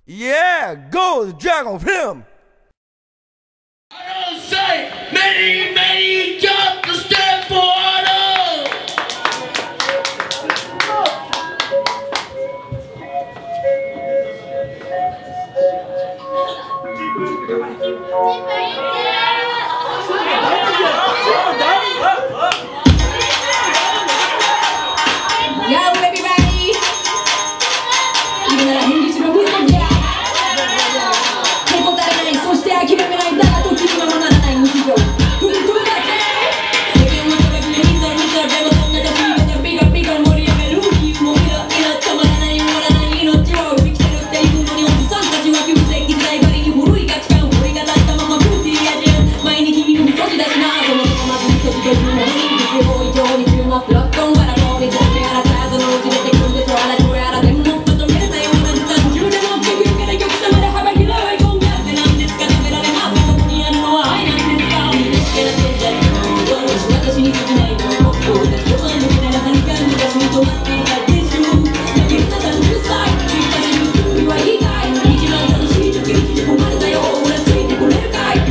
Yeah, go the dragon film. I don't say many jump to step for auto. Yo, everybody! いるなら返事しろ、ブーストじゃへこたれない、そして諦めない、だが時にままならない日常。踏み込んだぜ世間はそれぶりにさ、見たでもそんな時がビガビガ盛り上げる気もイライラ止まらない、終わらない命を生きてるっていうのにおじさんたちは旧世紀時代ばりに古い価値観掘りが立ったままブーティーやじゃん毎日君のみそじだしなそのままずっと自分のものに実用以上に注目ロットンからもう見つけやらさそのうち出てくるでしょあらどうやらでももっと見れたような30でもってくるから極様で幅広いゴンギャってなんですか食べられますそこにあるのは愛なんですか見つけなきゃじゃ私に過ぎないのもっとだけは抜けなら何か昔に止まっていたでしょだけど30歳私の首はいいかい一番楽しい時に困るだよほらついてこれるかい関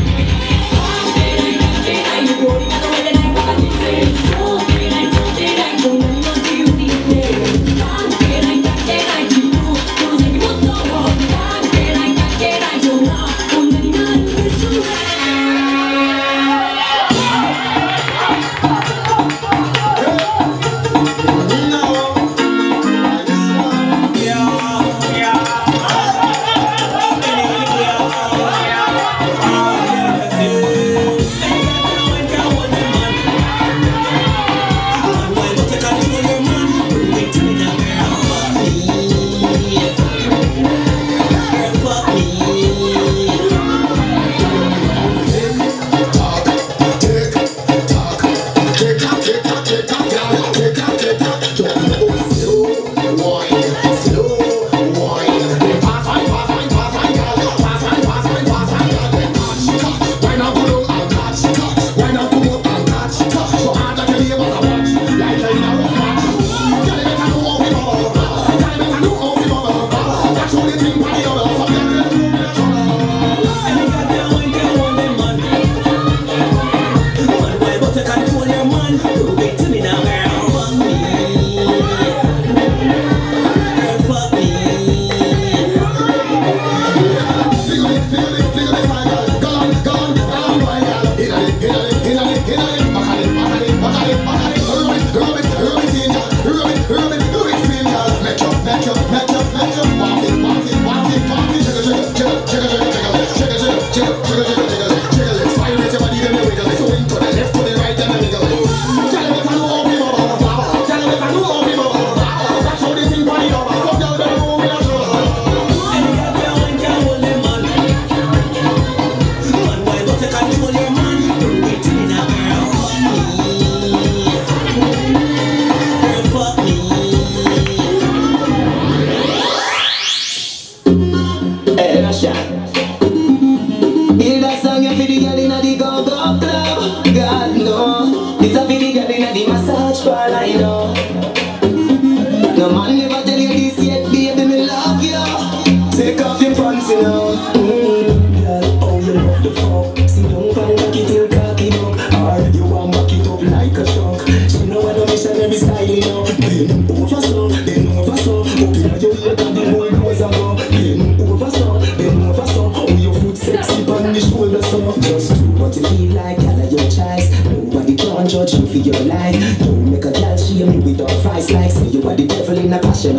係ない横にまとめてないバカ人生想定ないこんなにも自由に言って関係ない自分をこの先もっと関係ないそんなこんなになるんです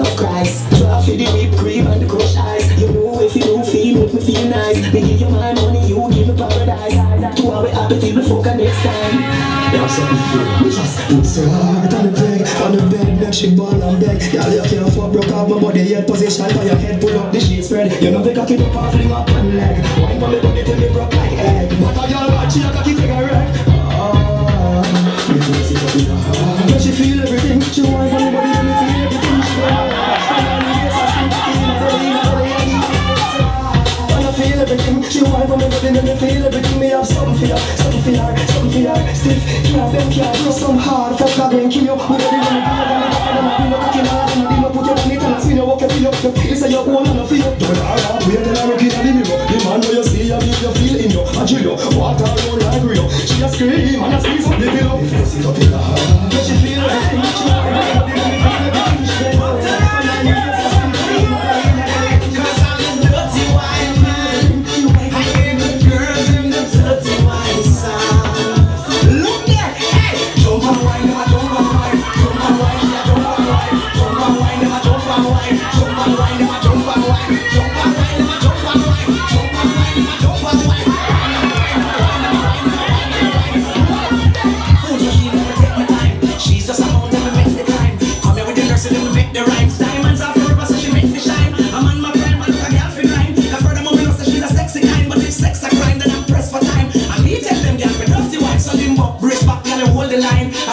of Christ. Try for the whipped cream and the crushed ice. You know if you do feel, make me feel nice. Me give you my money, you give me paradise. To our happy till we fuck next time. Yeah, something for just put so hard on the bed, make she ball and beg. Yeah, you can't fuck broke off my body yet. Position for your head, pull up the sheet spread. You know they cock it up and fling up one leg. Wine for me body till me broke like egg. But a girl watch you cock it take a wreck. Me feel sick of it. When she feel everything, she wine for me body till me feel everything. She want for me, but then me feel everything. Me have something for her, stiff, can't bend, can't do some hard. Fuck that, then kill you. We don't even know, we don't put your money on the spin, you walk your feet up. You feel say you're old and I feel. Don't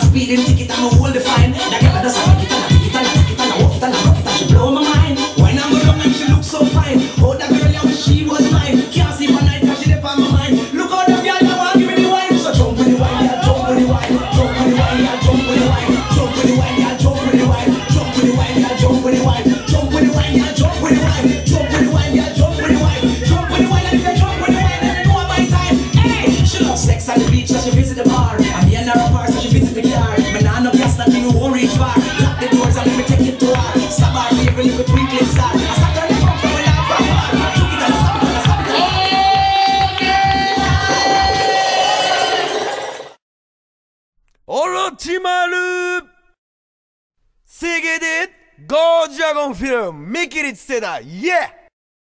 Speeding ticket, I'm a hold the fine. That girl does a take it and I walk it and I rock it and she blow my mind. When I'm going and she looks so fine. Oh, that girl, yeah, she was mine. Can't sleep at night 'cause she dip on my mind. Look how that girl, now give me the wine. So jump with the wine, yeah, jump with the wine. Jump with the wine, yeah, jump with the wine. Jump with the wine, yeah, jump with the wine. Jump with the wine, yeah, jump with the wine. Jump with the wine, yeah, jump with the wine. Jump with the wine, yeah, jump with the wine. Jump with the wine, and if you jump with the wine, then you know my time. Hey, she loves sex at the beach, so she visit the bar. And me and her apart, so she visit the car. No gas that you won't reach far. Lock the doors and let me take it to her. Stop our favorite little twinkling star. I start to live up from when I'm from her. Took it and stop it and stop it. 오로치마루 세계대 고드래곤 필름 미끼리 세다 예!